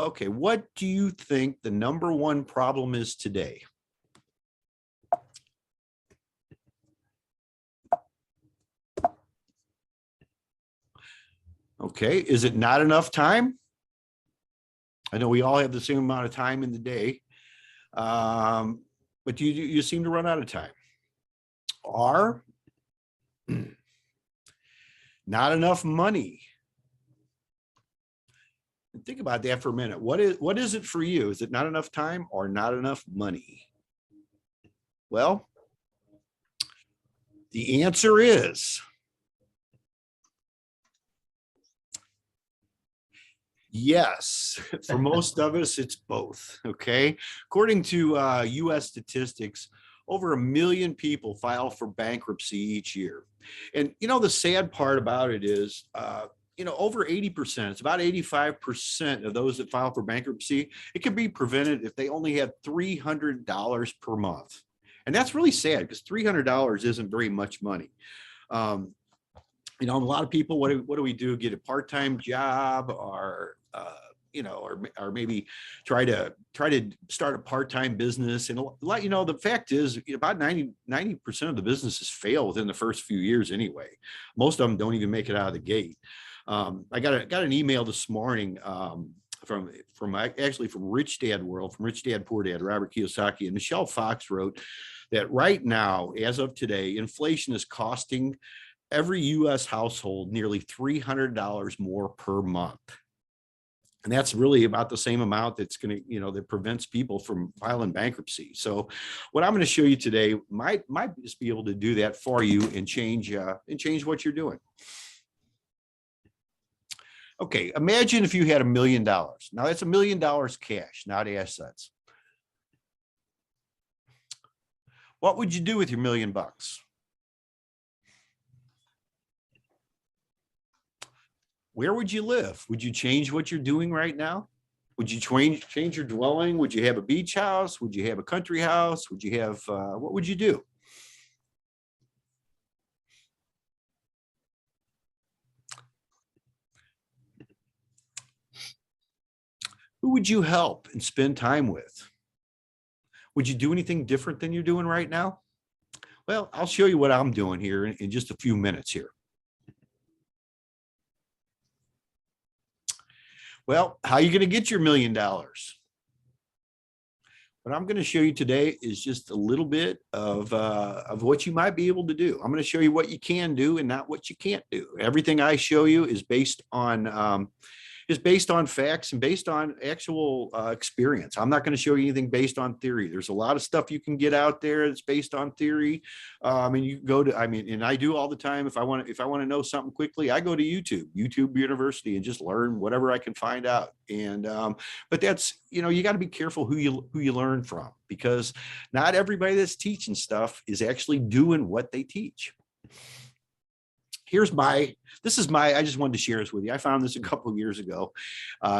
Okay, what do you think the number one problem is today? Okay, is it not enough time? I know we all have the same amount of time in the day, but you seem to run out of time. Or not enough money. Think about that for a minute. What is it for you? Is it not enough time or not enough money? Well, the answer is yes. For most of us, it's both. Okay. According to US statistics, over 1 million people file for bankruptcy each year. And the sad part about it is, over 80%, it's about 85% of those that file for bankruptcy, it can be prevented if they only had $300 per month. And that's really sad because $300 isn't very much money. A lot of people, what do we do? Get a part-time job or or maybe try to start a part-time business. And the fact is about 90% of the businesses fail within the first few years anyway. Most of them don't even make it out of the gate. I got an email this morning from Rich Dad World, from Rich Dad Poor Dad, Robert Kiyosaki, and Michelle Fox wrote that right now, as of today, inflation is costing every U.S. household nearly $300 more per month. And that's really about the same amount that's going to, that prevents people from filing bankruptcy. So what I'm going to show you today might just be able to do that for you and change what you're doing. Okay, imagine if you had $1 million. Now that's $1 million cash, not assets. What would you do with your $1 million? Where would you live? Would you change what you're doing right now? Would you change your dwelling? Would you have a beach house? Would you have a country house? Would you have, what would you do? Who would you help and spend time with? Would you do anything different than you're doing right now? Well, I'll show you what I'm doing here in just a few minutes here. Well, how are you going to get your $1 million? What I'm going to show you today is just a little bit of what you might be able to do. I'm going to show you what you can do and not what you can't do. Everything I show you is based on facts and based on actual experience. I'm not going to show you anything based on theory. There's a lot of stuff you can get out there that's based on theory. And you go to, and I do all the time. If I want to know something quickly, I go to YouTube University, and just learn whatever I can find out. And but that's, you got to be careful who you learn from, because not everybody that's teaching stuff is actually doing what they teach. I just wanted to share this with you. I found this a couple of years ago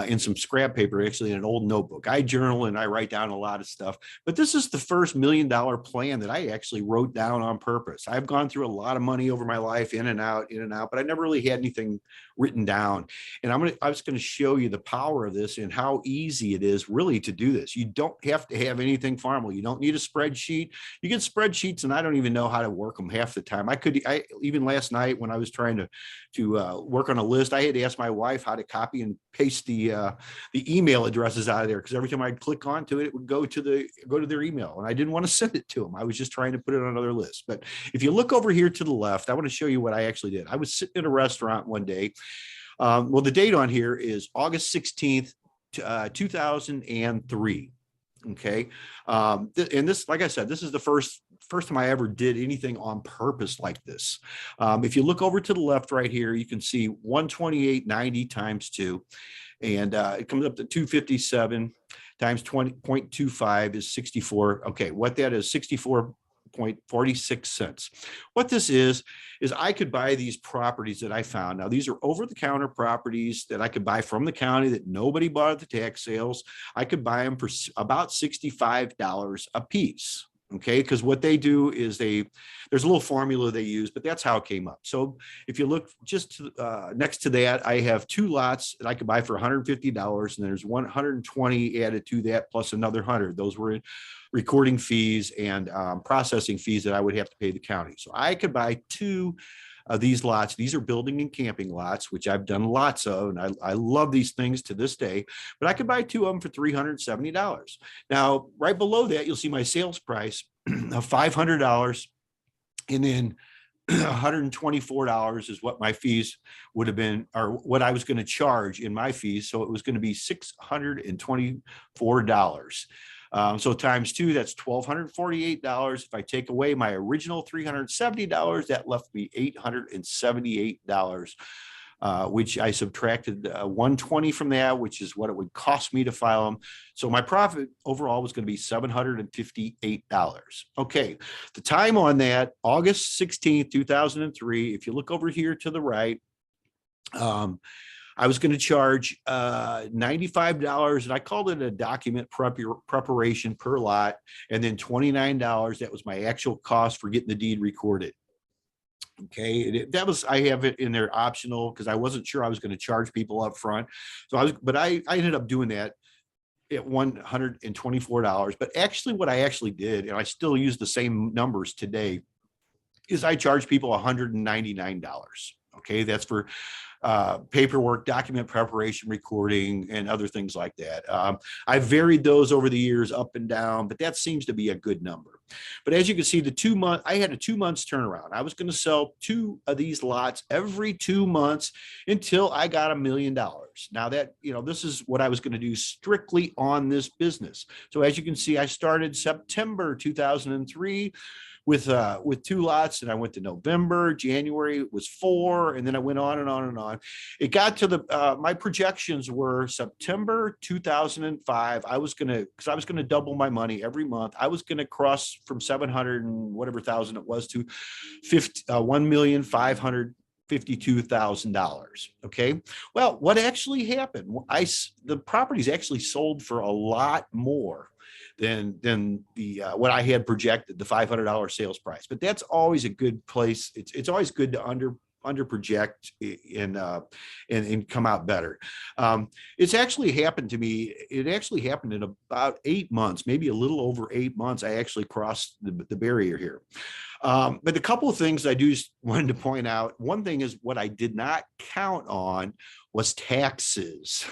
in some scrap paper, actually in an old notebook. I journal and I write down a lot of stuff, but this is the first $1 million plan that I actually wrote down on purpose. I've gone through a lot of money over my life, in and out, but I never really had anything written down. And I was going to show you the power of this and how easy it is really to do this. You don't have to have anything formal. You don't need a spreadsheet. You get spreadsheets, and I don't even know how to work them half the time. Even last night when I was trying to work on a list, I had to ask my wife how to copy and paste the email addresses out of there, because every time I'd click onto it, it would go to their email, and I didn't want to send it to them. I was just trying to put it on another list. But if you look over here to the left, I want to show you what I actually did. I was sitting in a restaurant one day. Well, the date on here is August 16th, 2003. Okay. And this, like I said, this is the first time I ever did anything on purpose like this. If you look over to the left right here, you can see 128.90 times 2, and it comes up to 257 times 20.25 is 64. Okay, what that is, 64.46 cents. What this is I could buy these properties that I found. Now, these are over-the-counter properties that I could buy from the county that nobody bought at the tax sales. I could buy them for about $65 a piece. Okay, because what they do is there's a little formula they use, but that's how it came up. So if you look just next to that, I have 2 lots that I could buy for $150, and there's 120 added to that plus another 100. Those were recording fees and processing fees that I would have to pay the county. So I could buy 2 of these lots. These are building and camping lots, which I've done lots of, and I love these things to this day, but I could buy 2 of them for $370. Now, right below that, you'll see my sales price of $500, and then $124 is what my fees would have been, or what I was going to charge in my fees. So it was going to be $624. So times 2, that's $1,248. If I take away my original $370, that left me $878, which I subtracted 120 from that, which is what it would cost me to file them. So my profit overall was going to be $758. Okay, the time on that, August 16th, 2003, if you look over here to the right, I was going to charge $95, and I called it a document preparation per lot, and then $29. That was my actual cost for getting the deed recorded. Okay, that was, I have it in there optional because I wasn't sure I was going to charge people up front. So I ended up doing that at $124. But actually, what I actually did, and I still use the same numbers today, is I charge people $199. Okay, that's for paperwork, document preparation, recording, and other things like that. I've varied those over the years up and down, but that seems to be a good number. But as you can see, I had a 2 months turnaround. I was going to sell 2 of these lots every 2 months until I got $1 million. Now that, this is what I was going to do strictly on this business. So as you can see, I started September 2003 with 2 lots, and I went to November, January was 4, and then I went on and on and on. It got to my projections were September 2005. I was going to double my money every month. I was going to cross from 700 and whatever thousand it was to $1,552,000. Okay. Well, what actually happened? The properties actually sold for a lot more than the what I had projected, the $500 sales price. But that's always a good place. It's always good to under project and come out better. It's actually happened to me. It actually happened in about 8 months, maybe a little over 8 months. I actually crossed the barrier here. But a couple of things I do wanted to point out. One thing is what I did not count on was taxes.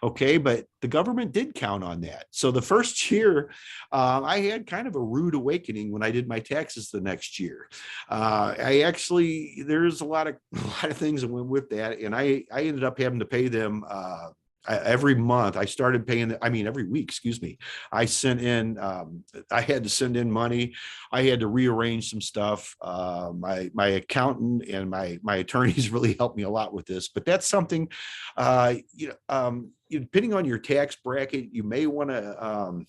Okay, but the government did count on that. So the first year, I had kind of a rude awakening when I did my taxes the next year. There's a lot of things that went with that, and I ended up having to pay them every month. I started paying every week, excuse me. I had to send in money. I had to rearrange some stuff. My accountant and my attorneys really helped me a lot with this, but that's something, depending on your tax bracket, you may want to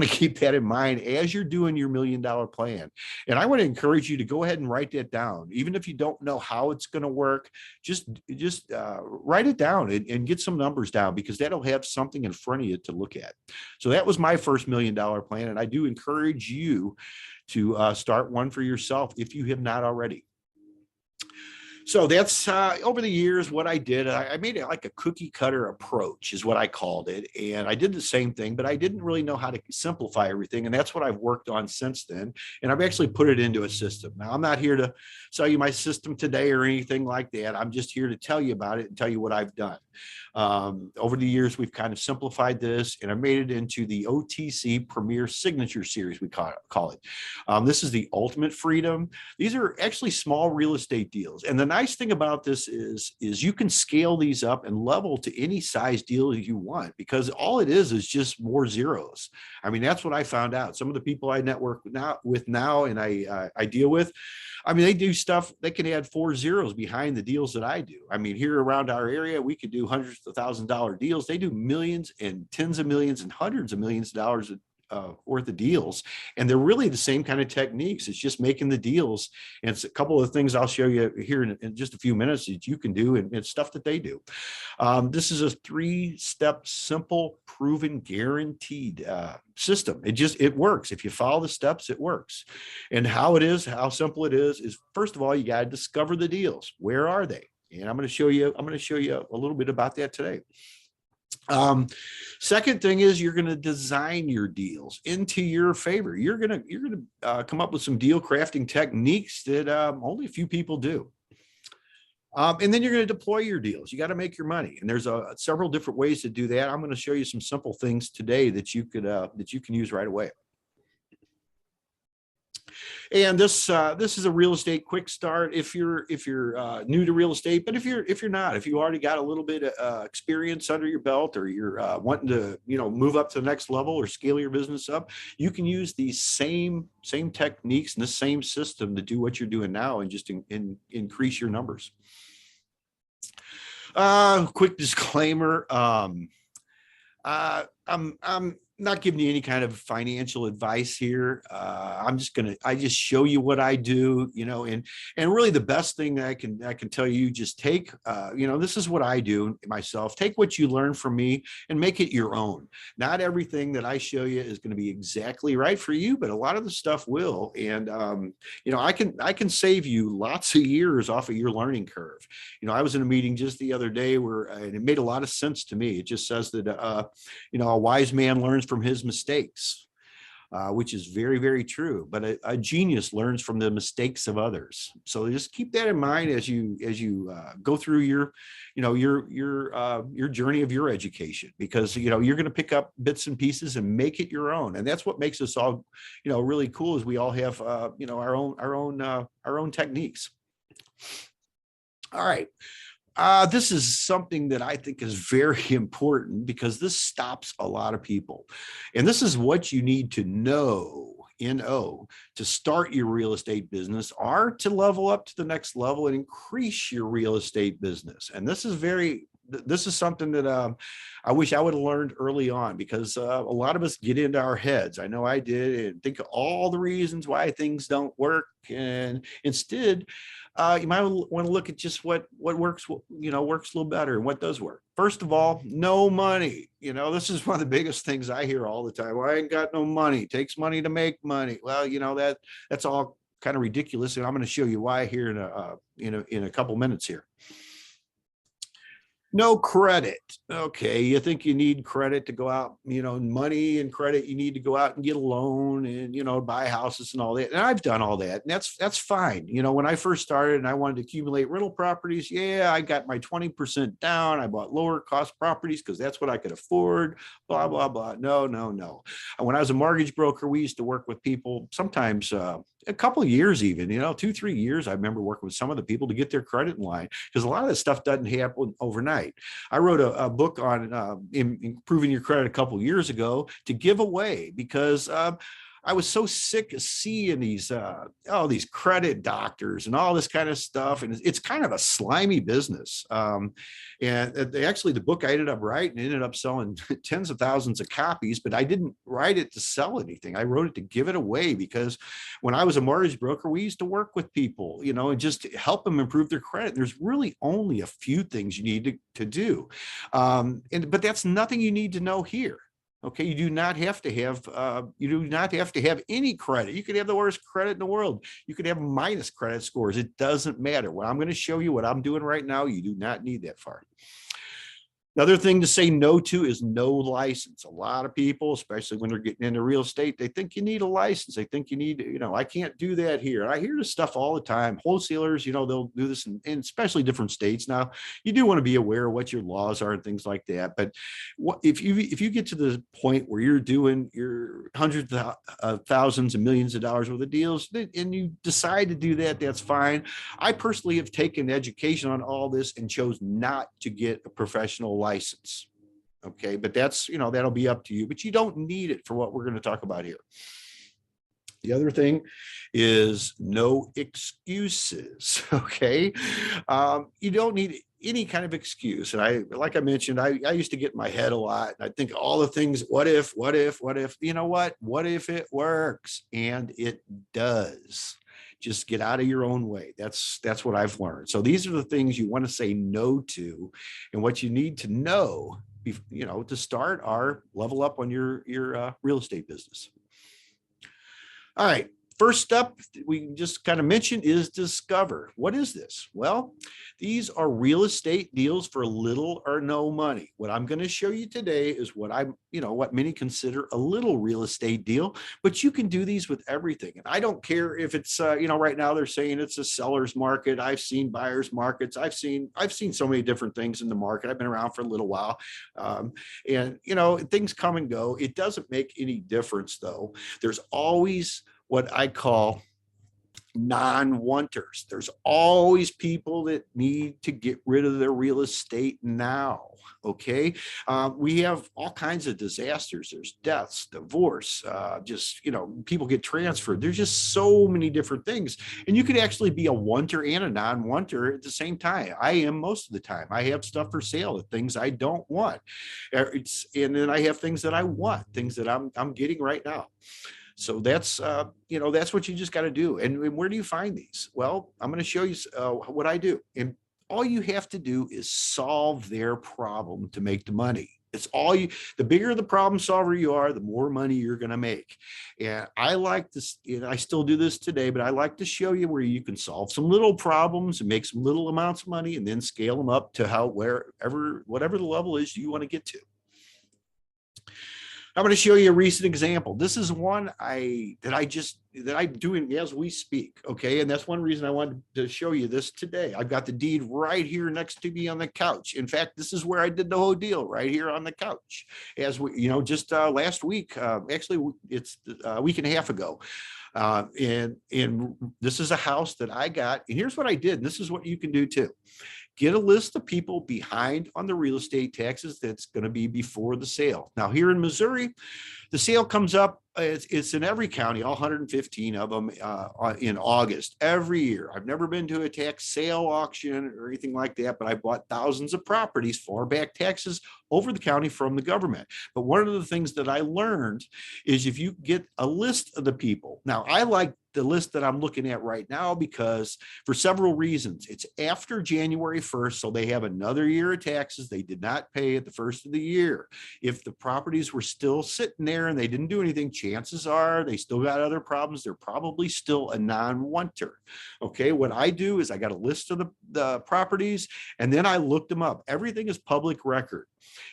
keep that in mind as you're doing your $1 million plan. And I want to encourage you to go ahead and write that down. Even if you don't know how it's going to work, just write it down and get some numbers down, because that'll have something in front of you to look at. So that was my first $1 million plan. And I do encourage you to start one for yourself if you have not already. So that's over the years what I did. I made it like a cookie cutter approach is what I called it. And I did the same thing, but I didn't really know how to simplify everything. And that's what I've worked on since then. And I've actually put it into a system. Now, I'm not here to sell you my system today or anything like that. I'm just here to tell you about it and tell you what I've done. Over the years, we've kind of simplified this, and I made it into the OTC Premier Signature Series, we call it. This is the ultimate freedom. These are actually small real estate deals. And the nice thing about this is you can scale these up and level to any size deal you want, because all it is just more zeros. That's what I found out. Some of the people I network with now and I deal with, they do stuff, they can add 4 zeros behind the deals that I do. Here around our area, we could do hundreds of $1,000 deals. They do millions and tens of millions and hundreds of millions of dollars worth of deals, and they're really the same kind of techniques. It's just making the deals, and it's a couple of things I'll show you here in just a few minutes that you can do, and it's stuff that they do. This is a 3-step, simple, proven, guaranteed system. It works. If you follow the steps, it works. And how simple it is first of all, you got to discover the deals. Where are they? And I'm going to show you a little bit about that today. Second thing is you're going to design your deals into your favor. You're going to come up with some deal crafting techniques that only a few people do. And then you're going to deploy your deals. You got to make your money, and there's several different ways to do that. I'm going to show you some simple things today that you can use right away. And this is a real estate quick start if you're new to real estate, but if you're not, if you already got a little bit of experience under your belt, or you're wanting to move up to the next level or scale your business up, you can use these same techniques and the same system to do what you're doing now and just increase your numbers. Quick disclaimer. I'm not giving you any kind of financial advice here. I just show you what I do, and really the best thing that I can tell you, just take, this is what I do myself. Take what you learn from me and make it your own. Not everything that I show you is going to be exactly right for you, but a lot of the stuff will. And, I can save you lots of years off of your learning curve. I was in a meeting just the other day and it made a lot of sense to me. It just says that, a wise man learns from his mistakes, which is very, very true. But a genius learns from the mistakes of others. So just keep that in mind as you go through your journey of your education, because you're going to pick up bits and pieces and make it your own. And that's what makes us all really cool, is we all have our own techniques. All right. This is something that I think is very important, because this stops a lot of people. And this is what you need to know, to start your real estate business, or to level up to the next level and increase your real estate business. And this is something that I wish I would have learned early on, because a lot of us get into our heads. I know I did, and think of all the reasons why things don't work. And instead, you might want to look at just what works, works a little better, and what does work. First of all, no money. This is one of the biggest things I hear all the time. Well, I ain't got no money. It takes money to make money. Well, that's all kind of ridiculous, and I'm going to show you why here in a couple minutes here. No credit. Okay, you think you need credit to go out, money and credit, you need to go out and get a loan and, buy houses and all that. And I've done all that. And that's fine. When I first started and I wanted to accumulate rental properties, I got my 20% down. I bought lower cost properties because that's what I could afford, blah, blah, blah. No. When I was a mortgage broker, we used to work with people sometimes, a couple of years even, 2-3 years. I remember working with some of the people to get their credit in line, because a lot of this stuff doesn't happen overnight. I wrote a book on improving your credit a couple of years ago to give away, because I was so sick of seeing these credit doctors and all this kind of stuff. And it's kind of a slimy business. And the book I ended up writing ended up selling tens of thousands of copies, but I didn't write it to sell anything. I wrote it to give it away, because when I was a mortgage broker, we used to work with people, and just help them improve their credit. There's really only a few things you need to do. But that's nothing you need to know here. Okay, you do not have to have any credit. You could have the worst credit in the world. You could have minus credit scores. It doesn't matter. What I'm going to show you, what I'm doing right now, you do not need that far. Another thing to say no to is no license. A lot of people, especially when they're getting into real estate, they think you need a license. They think you need, I can't do that here. I hear this stuff all the time. Wholesalers, they'll do this in especially different states. Now, you do want to be aware of what your laws are and things like that. But if you get to the point where you're doing your hundreds of thousands and millions of dollars worth of deals, and you decide to do that, that's fine. I personally have taken education on all this and chose not to get a professional license. Okay, but that's, that'll be up to you, but you don't need it for what we're going to talk about here. The other thing is no excuses. Okay. You don't need any kind of excuse. And like I mentioned, I used to get in my head a lot. I think all the things, what if, you know what if it works? And it does. Just get out of your own way. That's what I've learned. So these are the things you want to say no to, and what you need to know, to start our level up on your real estate business. All right. First up, we just kind of mentioned is discover. What is this? Well, these are real estate deals for little or no money. What I'm going to show you today is what many consider a little real estate deal, but you can do these with everything. And I don't care if it's, right now they're saying it's a seller's market. I've seen buyer's markets. I've seen so many different things in the market. I've been around for a little while. And things come and go. It doesn't make any difference though. There's always what I call non-wanters. There's always people that need to get rid of their real estate now. Okay. We have all kinds of disasters. There's deaths, divorce, people get transferred. There's just so many different things. And you could actually be a wanter and a non-wanter at the same time. I am most of the time. I have stuff for sale, things I don't want. And then I have things that I want, things that I'm getting right now. So that's what you just got to do. And where do you find these? Well, I'm going to show you what I do. And all you have to do is solve their problem to make the money. The bigger the problem solver you are, the more money you're going to make. And I like this, I still do this today, but I like to show you where you can solve some little problems and make some little amounts of money and then scale them up to whatever the level is you want to get to. I'm going to show you a recent example. This is one that I'm doing as we speak. Okay. And that's one reason I wanted to show you this today. I've got the deed right here next to me on the couch. In fact, this is where I did the whole deal, right here on the couch. As we, just last week, actually it's a week and a half ago. And this is a house that I got. And here's what I did. And this is what you can do too. Get a list of people behind on the real estate taxes that's going to be before the sale. Now, here in Missouri, the sale comes up. It's in every county, all 115 of them in August every year. I've never been to a tax sale auction or anything like that, but I bought thousands of properties for back taxes over the county from the government. But one of the things that I learned is if you get a list of the people. Now, I like the list that I'm looking at right now because for several reasons. It's after January 1st, so they have another year of taxes they did not pay at the first of the year. If the properties were still sitting there and they didn't do anything, chances are they still got other problems. They're probably still a non-wanter. Okay, what I do is I got a list of the properties and then I looked them up. Everything is public record.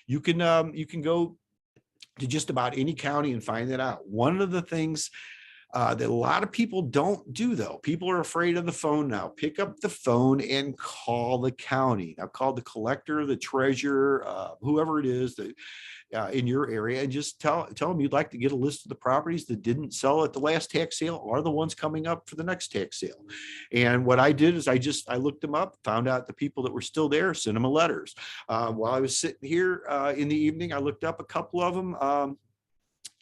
You can go to just about any county and find that out. One of the things that a lot of people don't do, though, people are afraid of the phone now. Pick up the phone and call the county. Now, call the collector, the treasurer, whoever it is that in your area, and just tell them you'd like to get a list of the properties that didn't sell at the last tax sale or the ones coming up for the next tax sale. And what I did is I looked them up, found out the people that were still there, sent them letters. While I was sitting here in the evening, I looked up a couple of them.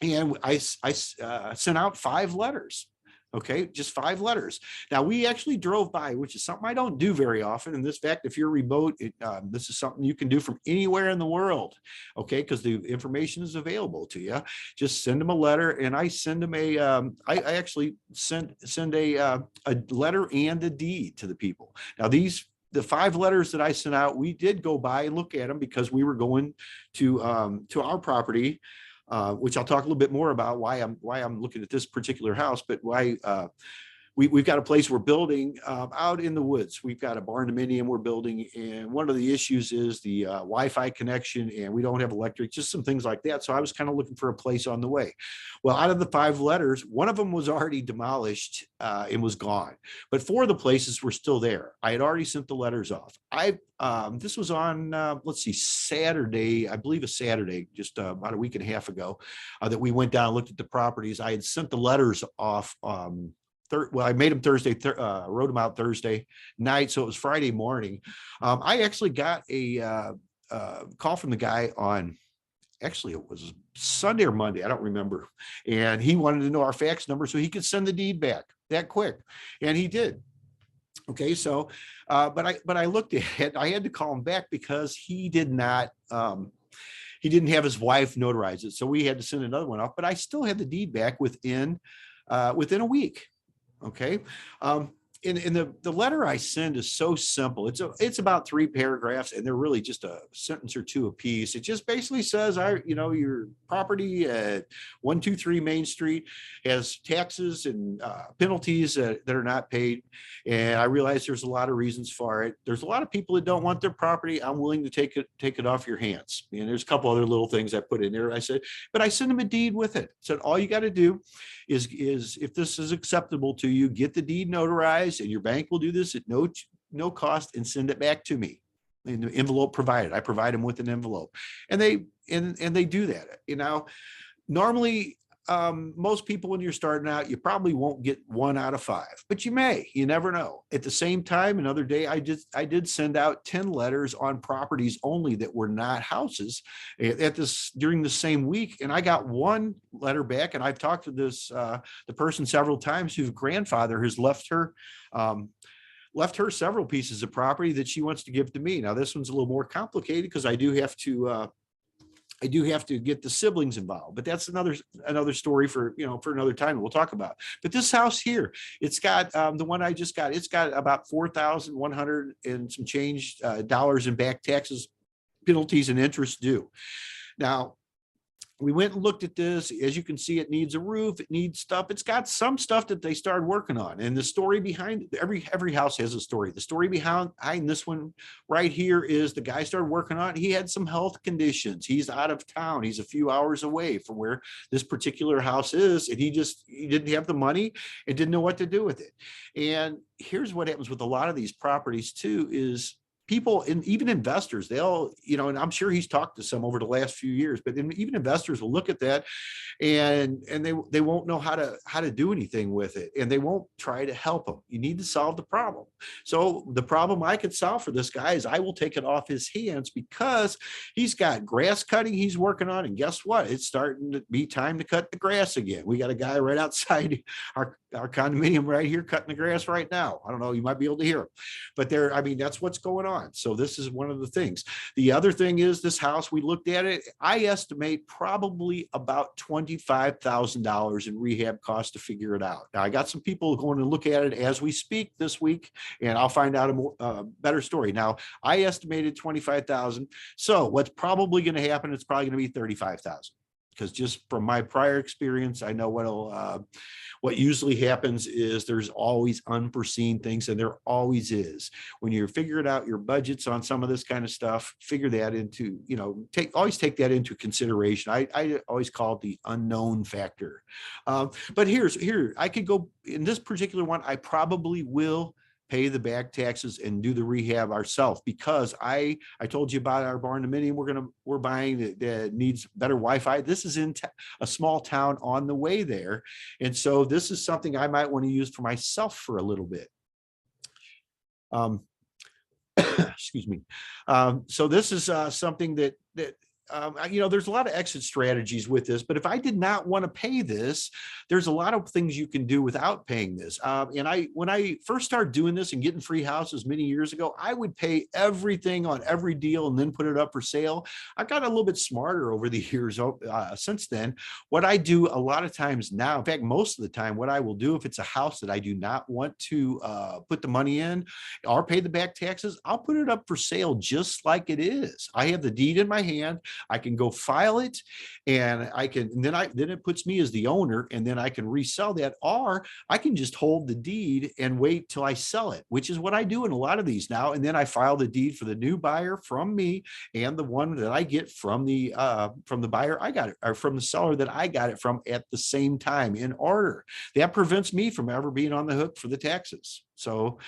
And I sent out 5 letters. Okay, just 5 letters. Now, we actually drove by, which is something I don't do very often. And this fact, if you're remote, this is something you can do from anywhere in the world. Okay, because the information is available to you. Just send them a letter, and I send them I actually send a letter and a deed to the people. Now, the 5 letters that I sent out, we did go by and look at them because we were going to our property. Which I'll talk a little bit more about why I'm looking at this particular house, but why we've got a place we're building out in the woods. We've got a barn dominium we're building, and one of the issues is the Wi-Fi connection, and we don't have electric, just some things like that. So I was kind of looking for a place on the way. Well, out of the 5 letters, one of them was already demolished and was gone, but 4 of the places were still there. I had already sent the letters off. This was on, let's see, Saturday, I believe a Saturday, just about a week and a half ago, that we went down and looked at the properties. I had sent the letters off. I made them Thursday, wrote them out Thursday night. So it was Friday morning. I actually got a call from the guy on actually it was Sunday or Monday, I don't remember. And he wanted to know our fax number so he could send the deed back that quick. And he did. Okay, so but I looked at it. I had to call him back because he did not he didn't have his wife notarize it. So we had to send another one off, but I still had the deed back within within a week. Okay. And the letter I send is so simple. It's about 3 paragraphs, and they're really just a sentence or two a piece. It just basically says, your property at 123 Main Street has taxes and penalties that are not paid. And I realize there's a lot of reasons for it. There's a lot of people that don't want their property. I'm willing to take it off your hands. And there's a couple other little things I put in there. I said, but I sent them a deed with it. Said all you got to do is if this is acceptable to you, get the deed notarized, and your bank will do this at no cost, and send it back to me in the envelope provided. I provide them with an envelope, and they do that. Normally, most people, when you're starting out, you probably won't get 1 out of 5, but you never know. At the same time, another day, I did send out 10 letters on properties only that were not houses during the same week. And I got 1 letter back, and I've talked to the person several times whose grandfather has left her several pieces of property that she wants to give to me. Now, this one's a little more complicated because I do have to get the siblings involved, but that's another story for another time we'll talk about. But this house here, it's got the one I just got, it's got about 4,100 and some change dollars in back taxes, penalties, and interest due. Now, we went and looked at this. As you can see, it needs a roof. It needs stuff. It's got some stuff that they started working on. And the story behind every house has a story. The story behind this one right here is the guy started working on it. He had some health conditions. He's out of town. He's a few hours away from where this particular house is. And he didn't have the money and didn't know what to do with it. And here's what happens with a lot of these properties too is people, and even investors, they'll, and I'm sure he's talked to some over the last few years, but even investors will look at that and they won't know how to do anything with it, and they won't try to help them. You need to solve the problem. So the problem I could solve for this guy is I will take it off his hands because he's got grass cutting he's working on, and guess what? It's starting to be time to cut the grass again. We got a guy right outside our condominium right here cutting the grass right now. I don't know, you might be able to hear him, but that's what's going on. So this is one of the things. The other thing is this house, we looked at it. I estimate probably about $25,000 in rehab costs to figure it out. Now I got some people going to look at it as we speak this week, and I'll find out a better story. Now I estimated 25,000. So what's probably going to happen? It's probably going to be 35,000. Because just from my prior experience, I know what usually happens is there's always unforeseen things, and there always is. When you're figuring out your budgets on some of this kind of stuff, figure that into, always take that into consideration. I always call it the unknown factor. But here, I could go in this particular one, I probably will pay the back taxes and do the rehab ourselves, because I told you about our barndominium we're buying that needs better Wi-Fi. This is in a small town on the way there, and so this is something I might want to use for myself for a little bit. Excuse me. So this is something that there's a lot of exit strategies with this, but if I did not want to pay this, there's a lot of things you can do without paying this. And when I first started doing this and getting free houses many years ago, I would pay everything on every deal and then put it up for sale. I've got a little bit smarter over the years since then. What I do a lot of times now, in fact, most of the time, what I will do if it's a house that I do not want to put the money in or pay the back taxes, I'll put it up for sale just like it is. I have the deed in my hand. I can go file it, and then it puts me as the owner, and then I can resell that, or I can just hold the deed and wait till I sell it, which is what I do in a lot of these now. And then I file the deed for the new buyer from me, and the one that I get from the buyer I got it, or from the seller that I got it from, at the same time, in order. That prevents me from ever being on the hook for the taxes. So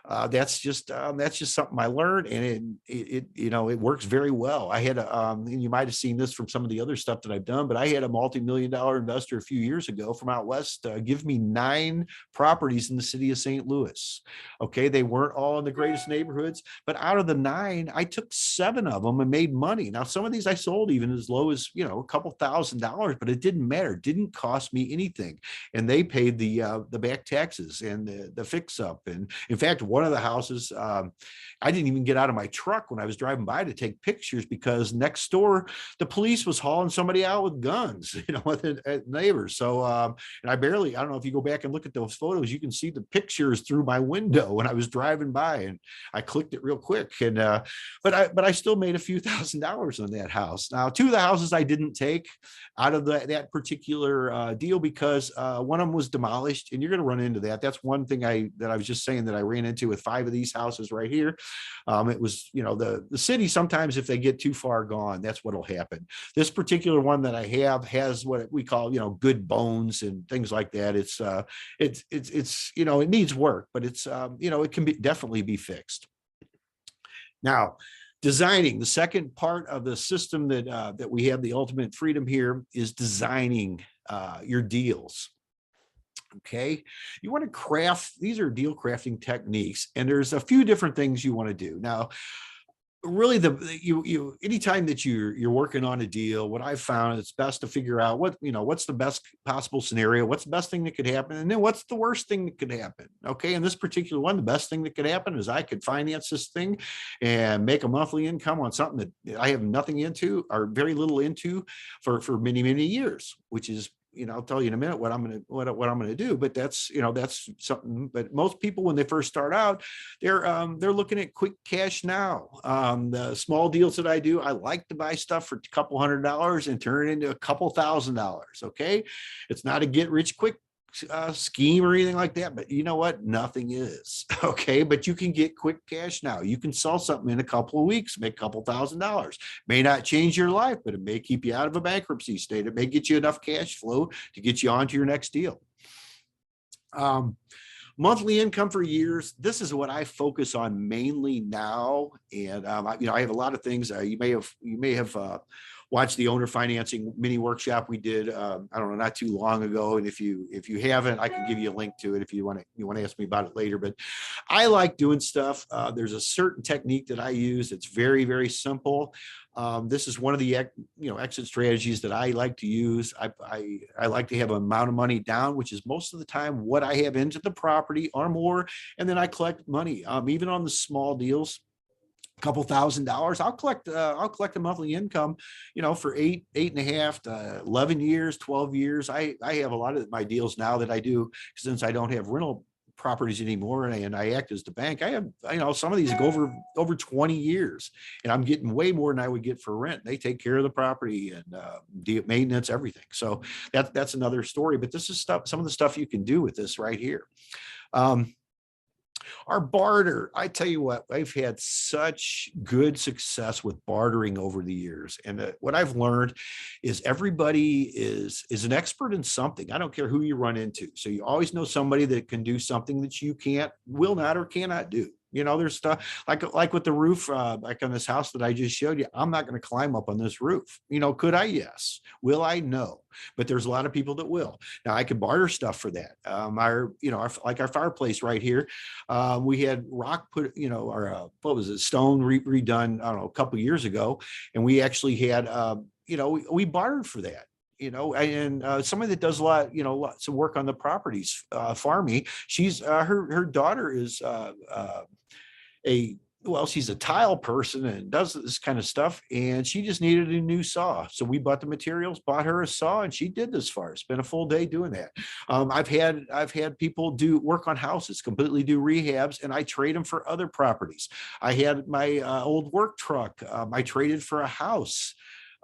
That's just something I learned, and it works very well. I had and you might have seen this from some of the other stuff that I've done, but I had a multi-million-dollar investor a few years ago from out west give me 9 properties in the city of St. Louis. Okay, they weren't all in the greatest neighborhoods, but out of the 9, I took 7 of them and made money. Now, some of these I sold even as low as a couple $1,000s, but it didn't matter. It didn't cost me anything, and they paid the back taxes and the fix up. And in fact, one of the houses, I didn't even get out of my truck when I was driving by to take pictures, because next door the police was hauling somebody out with guns, with a neighbor. So and I don't know if you go back and look at those photos, you can see the pictures through my window when I was driving by, and I clicked it real quick. And but I still made a few $1,000s on that house. Now, 2 of the houses I didn't take out of that particular deal, because one of them was demolished, and you're going to run into that. That's one thing that I was just saying that I ran into with 5 of these houses right here. It was, the city, sometimes if they get too far gone, that's what'll happen. This particular one that I have has what we call, good bones and things like that. It's it needs work, but it's, it can definitely be fixed. Now, designing, the second part of the system that we have the ultimate freedom here is designing your deals. Okay, you want to craft, these are deal crafting techniques, and there's a few different things you want to do. Now, really, anytime that you're working on a deal, what I've found, it's best to figure out what's the best possible scenario, what's the best thing that could happen, and then what's the worst thing that could happen. Okay, in this particular one, the best thing that could happen is I could finance this thing and make a monthly income on something that I have nothing into or very little into for many, many years, which is, I'll tell you in a minute what I'm going to do, but that's something. But most people, when they first start out, they're looking at quick cash now. The small deals that I do, I like to buy stuff for a couple $100s and turn it into a couple $1,000s. Okay, it's not a get rich quick scheme or anything like that, but you know what, nothing is. Okay, but you can get quick cash now. You can sell something in a couple of weeks, make a couple $1,000s. May not change your life, but it may keep you out of a bankruptcy state. It may get you enough cash flow to get you onto your next deal. Monthly income for years, this is what I focus on mainly now. And I have a lot of things. You may have watched the owner financing mini workshop we did, I don't know, not too long ago. And if you haven't, I can give you a link to it if you want to ask me about it later. But I like doing stuff. There's a certain technique that I use. It's very, very simple. This is one of the exit strategies that I like to use. I like to have an amount of money down, which is most of the time what I have into the property or more, and then I collect money. Even on the small deals, a couple $1,000, I'll collect a monthly income, for 8.5 to 11 years, 12 years. I have a lot of my deals now that I do, since I don't have rental properties anymore, and I act as the bank. I have, some of these go over 20 years, and I'm getting way more than I would get for rent. They take care of the property and maintenance, everything. So that's another story. But this is some of the stuff you can do with this right here. Our barter, I tell you what, I've had such good success with bartering over the years. And what I've learned is everybody is an expert in something. I don't care who you run into. So you always know somebody that can do something that you will not, or cannot do. There's stuff like with the roof, like on this house that I just showed you. I'm not going to climb up on this roof. Could I? Yes. Will I? No. But there's a lot of people that will. Now I could barter stuff for that. Like our fireplace right here, we had rock put, what was it, stone redone, I don't know, a couple of years ago, and we actually had, we bartered for that. And somebody that does a lot, lots of work on the properties for me. She's her daughter is she's a tile person and does this kind of stuff, and she just needed a new saw. So we bought the materials, bought her a saw, and she did this for us. Spent a full day doing that. I've had people do work on houses, completely do rehabs, and I trade them for other properties. I had my old work truck. I traded for a house.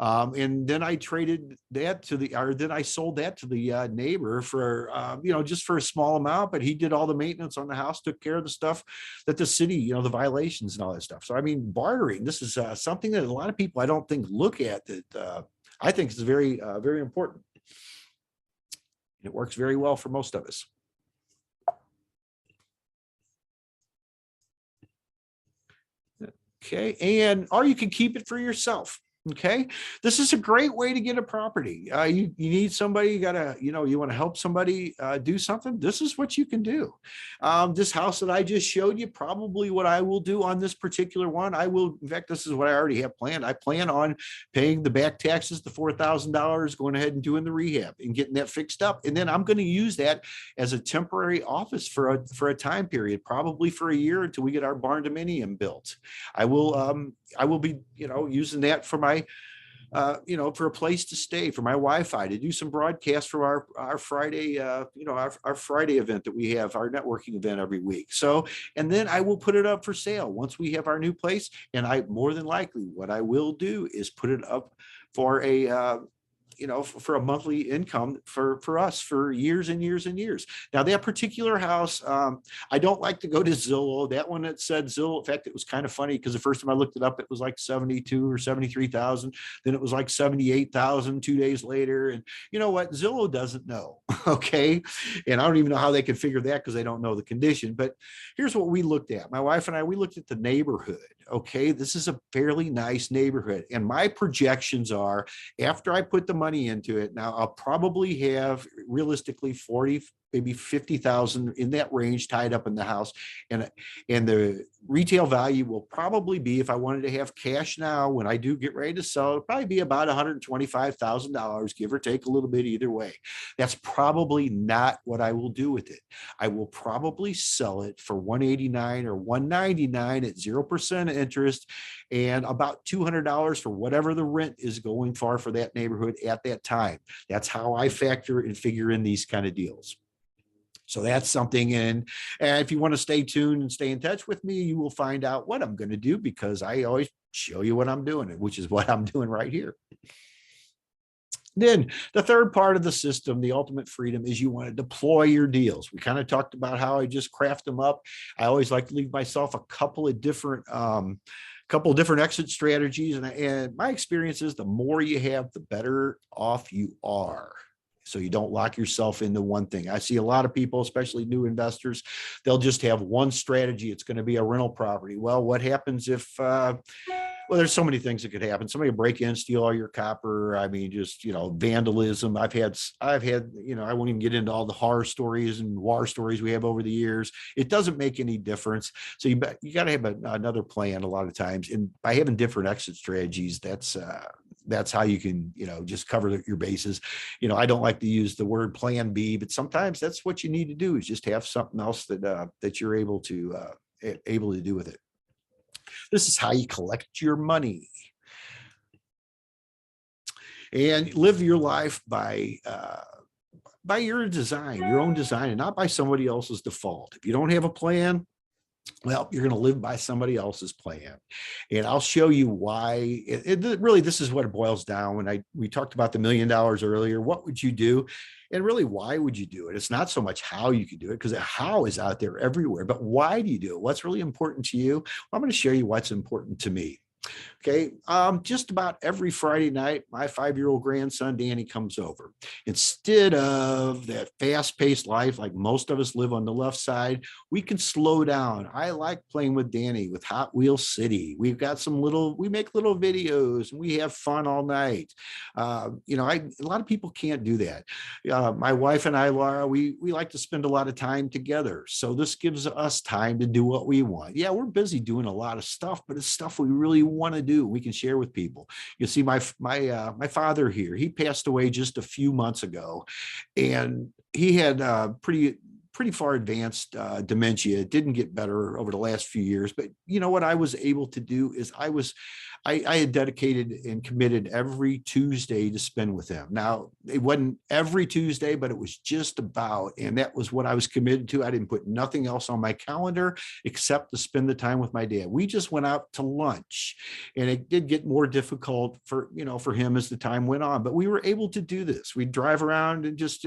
And then I traded that then I sold that to the neighbor for, just for a small amount, but he did all the maintenance on the house, took care of the stuff that the city, the violations and all that stuff. So, bartering, this is something that a lot of people I don't think look at, that I think is very, very important. It works very well for most of us. Okay. Or you can keep it for yourself. Okay. This is a great way to get a property. You need somebody, you want to help somebody do something. This is what you can do. This house that I just showed you, probably what I will do on this particular one, in fact, this is what I already have planned. I plan on paying the back taxes, the $4,000, going ahead and doing the rehab and getting that fixed up. And then I'm going to use that as a temporary office for a time period, probably for a year until we get our barn dominium built. I will be, using that for my, for a place to stay, for my Wi-Fi, to do some broadcasts for our Friday, our Friday event that we have, our networking event every week. So, and then I will put it up for sale once we have our new place. And more than likely, what I will do is put it up for for a monthly income for us for years and years and years. Now that particular house, I don't like to go to Zillow. That one that said Zillow, in fact, it was kind of funny because the first time I looked it up, it was like 72 or 73,000. Then it was like 78,000 2 days later. And you know what? Zillow doesn't know. Okay. And I don't even know how they can figure that because they don't know the condition. But here's what we looked at. My wife and I, we looked at the neighborhood. Okay. This is a fairly nice neighborhood. And my projections are, after I put the money into it, now I'll probably have realistically 40, maybe 50,000 in that range tied up in the house. And the retail value will probably be, if I wanted to have cash now, when I do get ready to sell, it'll probably be about $125,000, give or take a little bit either way. That's probably not what I will do with it. I will probably sell it for $189 or $199 at 0% interest, and about $200 for whatever the rent is going for that neighborhood at that time. That's how I factor and figure in these kind of deals. So that's something. And if you want to stay tuned and stay in touch with me, you will find out what I'm going to do, because I always show you what I'm doing, which is what I'm doing right here. Then the third part of the system, the ultimate freedom, is you want to deploy your deals. We kind of talked about how I just craft them up. I always like to leave myself a couple of different exit strategies. And my experience is the more you have, the better off you are. So you don't lock yourself into one thing. I see a lot of people, especially new investors, they'll just have one strategy. It's going to be a rental property. Well, what happens if, there's so many things that could happen. Somebody will break in, steal all your copper. I mean, just, vandalism. I've had, I won't even get into all the horror stories and war stories we have over the years. It doesn't make any difference. So you got to have another plan a lot of times. And by having different exit strategies, that's how you can, just cover your bases. I don't like to use the word plan B, but sometimes that's what you need to do, is just have something else that you're able to do with it. This is how you collect your money and live your life by your design, your own design, and not by somebody else's default. If you don't have a plan, well, you're going to live by somebody else's plan. And I'll show you why. Really, this is what it boils down. When we talked about the $1 million earlier, what would you do? And really, why would you do it? It's not so much how you can do it, because the how is out there everywhere. But why do you do it? What's really important to you? Well, I'm going to show you what's important to me. Okay. Just about every Friday night, my 5-year-old grandson, Danny, comes over. Instead of that fast-paced life, like most of us live on the left side, we can slow down. I like playing with Danny with Hot Wheels City. We've got we make little videos and we have fun all night. A lot of people can't do that. My wife and I, Laura, we like to spend a lot of time together. So this gives us time to do what we want. Yeah, we're busy doing a lot of stuff, but it's stuff we really want to do. We can share with people. You see, my father here, he passed away just a few months ago, and he had pretty far advanced dementia. It didn't get better over the last few years, but what I was able to do is I had dedicated and committed every Tuesday to spend with him. Now, it wasn't every Tuesday, but it was just about, and that was what I was committed to. I didn't put nothing else on my calendar except to spend the time with my dad. We just went out to lunch, and it did get more difficult for him as the time went on, but we were able to do this. We'd drive around and just,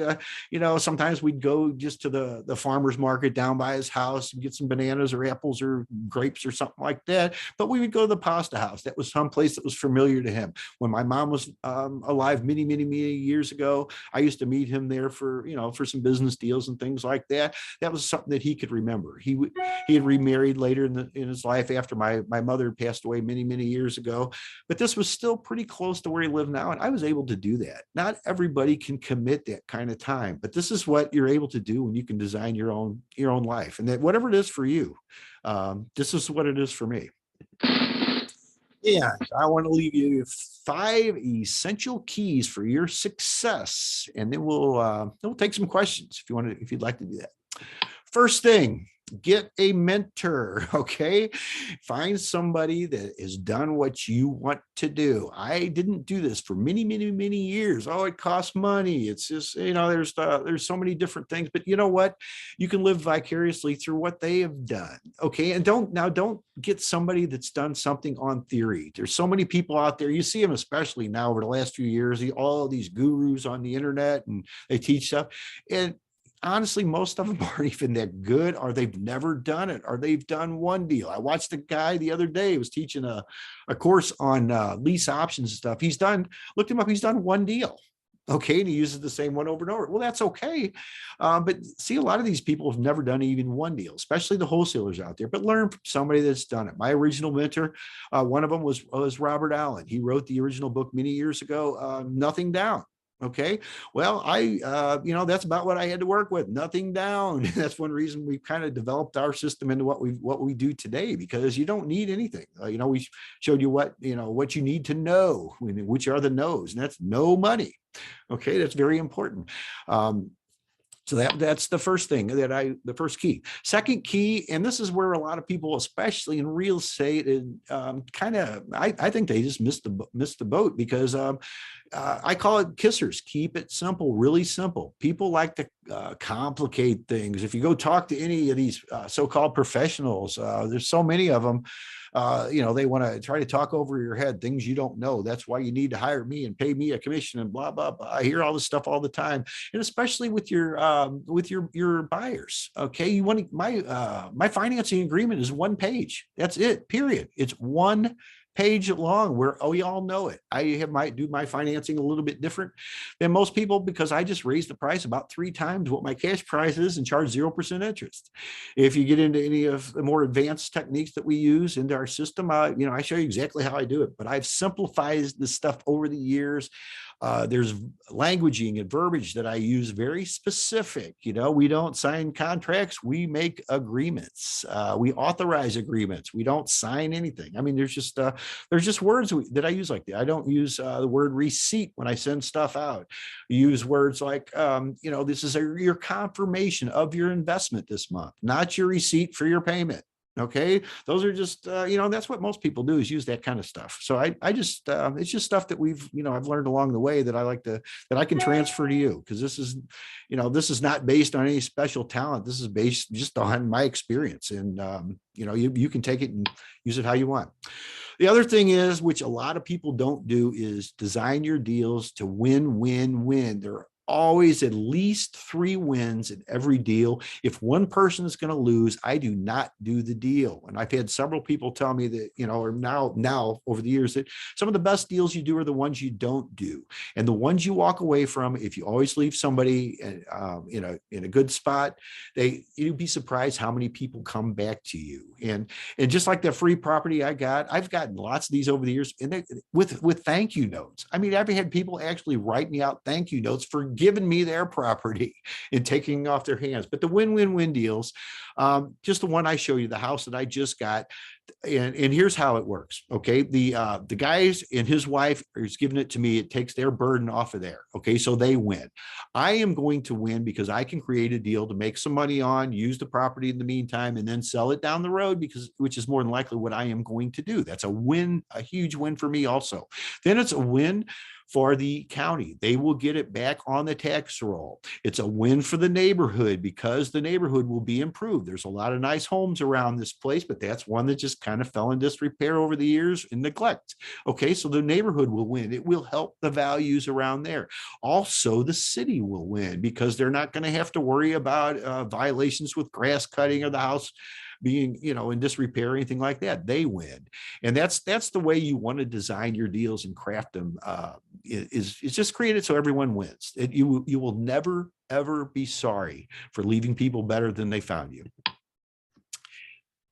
sometimes we'd go just to the farmer's market down by his house and get some bananas or apples or grapes or something like that. But we would go to the pasta house. That was was someplace that was familiar to him. When my mom was alive many, many, many years ago, I used to meet him there for, for some business deals and things like that. That was something that he could remember. He had remarried later in his life after my mother passed away many, many years ago, but this was still pretty close to where he lived now. And I was able to do that. Not everybody can commit that kind of time, but this is what you're able to do when you can design your own life, and that whatever it is for you, this is what it is for me. And I want to leave you 5 essential keys for your success, and then we'll take some questions if you'd like to do that. First thing, get a mentor. Okay, find somebody that has done what you want to do. I didn't do this for many, many, many years. Oh, it costs money. It's just, there's so many different things, but you know what? You can live vicariously through what they have done. Okay, and don't get somebody that's done something on theory. There's so many people out there. You see them, especially now over the last few years, all these gurus on the internet, and they teach stuff. And honestly, most of them aren't even that good, or they've never done it, or they've done one deal. I watched a guy the other day, was teaching a course on lease options and stuff. Looked him up, he's done one deal. Okay, and he uses the same one over and over. Well, that's okay. But see, a lot of these people have never done even one deal, especially the wholesalers out there, but learn from somebody that's done it. My original mentor, one of them was Robert Allen. He wrote the original book many years ago, Nothing Down. Okay, well, that's about what I had to work with. Nothing down. That's one reason we've kind of developed our system into what we do today, because you don't need anything. We showed you what you need to know, which are the no's, and that's no money. Okay, that's very important. So that's the first thing the first key. Second key, and this is where a lot of people, especially in real estate, I think they just missed the boat, because I call it kissers. Keep it simple, really simple. People like to complicate things. If you go talk to any of these so-called professionals, there's so many of them. They want to try to talk over your head, things you don't know. That's why you need to hire me and pay me a commission and blah, blah, blah. I hear all this stuff all the time. And especially with your buyers. Okay. You want my financing agreement is 1 page. That's it, period. It's 1 page long, where we all know it. I might do my financing a little bit different than most people, because I just raised the price about 3 times what my cash price is and charge 0% interest. If you get into any of the more advanced techniques that we use into our system, I show you exactly how I do it, but I've simplified this stuff over the years. There's languaging and verbiage that I use, very specific. We don't sign contracts, we make agreements. We authorize agreements. We don't sign anything. I mean, there's just words that I use like that. I don't use the word receipt when I send stuff out. You use words like, this is your confirmation of your investment this month, not your receipt for your payment. Okay, those are just that's what most people do, is use that kind of stuff. So I just it's just stuff that I've learned along the way that I can transfer to you, because this is not based on any special talent. This is based just on my experience, and you can take it and use it how you want. The other thing is, which a lot of people don't do, is design your deals to win, win, win. There are always at least 3 wins in every deal. If one person is going to lose, I do not do the deal. And I've had several people tell me that, or now over the years, that some of the best deals you do are the ones you don't do. And the ones you walk away from, if you always leave somebody in a good spot, you'd be surprised how many people come back to you. And just like the free property I've gotten lots of these over the years, and with thank you notes. I mean, I've had people actually write me out thank you notes for giving me their property and taking off their hands. But the win-win-win deals, just the one I show you, the house that I just got, and here's how it works. Okay, the guys and his wife is giving it to me. It takes their burden off of there. Okay, so they win. I am going to win because I can create a deal to make some money on, use the property in the meantime, and then sell it down the road, which is more than likely what I am going to do. That's a win, a huge win for me also. Then it's a win for the county. They will get it back on the tax roll. It's a win for the neighborhood, because the neighborhood will be improved. There's a lot of nice homes around this place, but that's one that just kind of fell in disrepair over the years and neglect. Okay, so the neighborhood will win. It will help the values around there. Also, the city will win, because they're not going to have to worry about violations with grass cutting, or the house being, in disrepair or anything like that, they win. And that's the way you want to design your deals and craft them. Is just create it so everyone wins. You will never ever be sorry for leaving people better than they found you.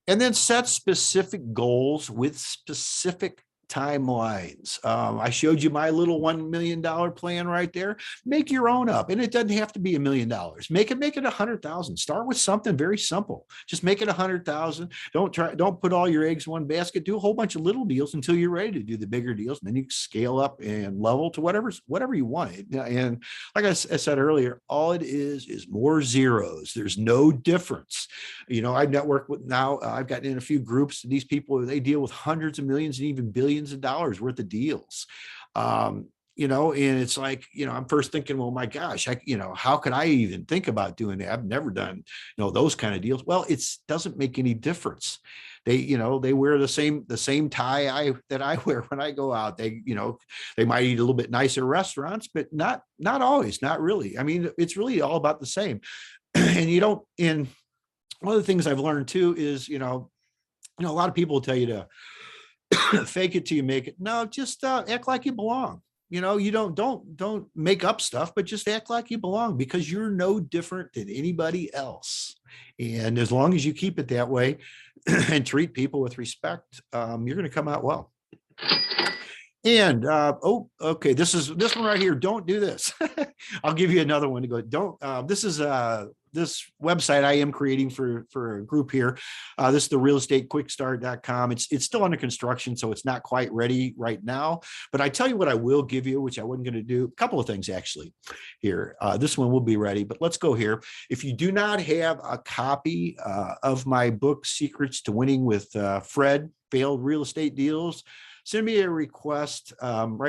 And then set specific goals with specific timelines. I showed you my little $1 million plan right there. Make your own up. And it doesn't have to be $1 million. Make it 100,000. Start with something very simple. Just make it 100,000. Don't put all your eggs in one basket. Do a whole bunch of little deals until you're ready to do the bigger deals. And then you scale up and level to whatever you want. And like I said earlier, all it is more zeros. There's no difference. I've networked with now, I've gotten in a few groups. These people, they deal with hundreds of millions and even billions of dollars worth of deals. And it's like, I'm first thinking, well, my gosh, how could I even think about doing that? I've never done, those kind of deals. Well, it doesn't make any difference. They wear the same tie that I wear when I go out. They might eat a little bit nicer restaurants, but not always, not really. I mean, it's really all about the same. And one of the things I've learned too is, a lot of people will tell you to fake it till you make it. No, just act like you belong. You don't make up stuff, but just act like you belong, because you're no different than anybody else. And as long as you keep it that way and treat people with respect, you're going to come out well. And okay, this one right here. Don't do this. I'll give you another one to go. Don't. This is this website I am creating for a group here. This is the realestatequickstart.com. It's still under construction, so it's not quite ready right now. But I tell you what I will give you, which I wasn't going to do. A couple of things actually here. This one will be ready, but let's go here. If you do not have a copy of my book, Secrets to Winning with Fred, Failed Real Estate Deals, send me a request right here.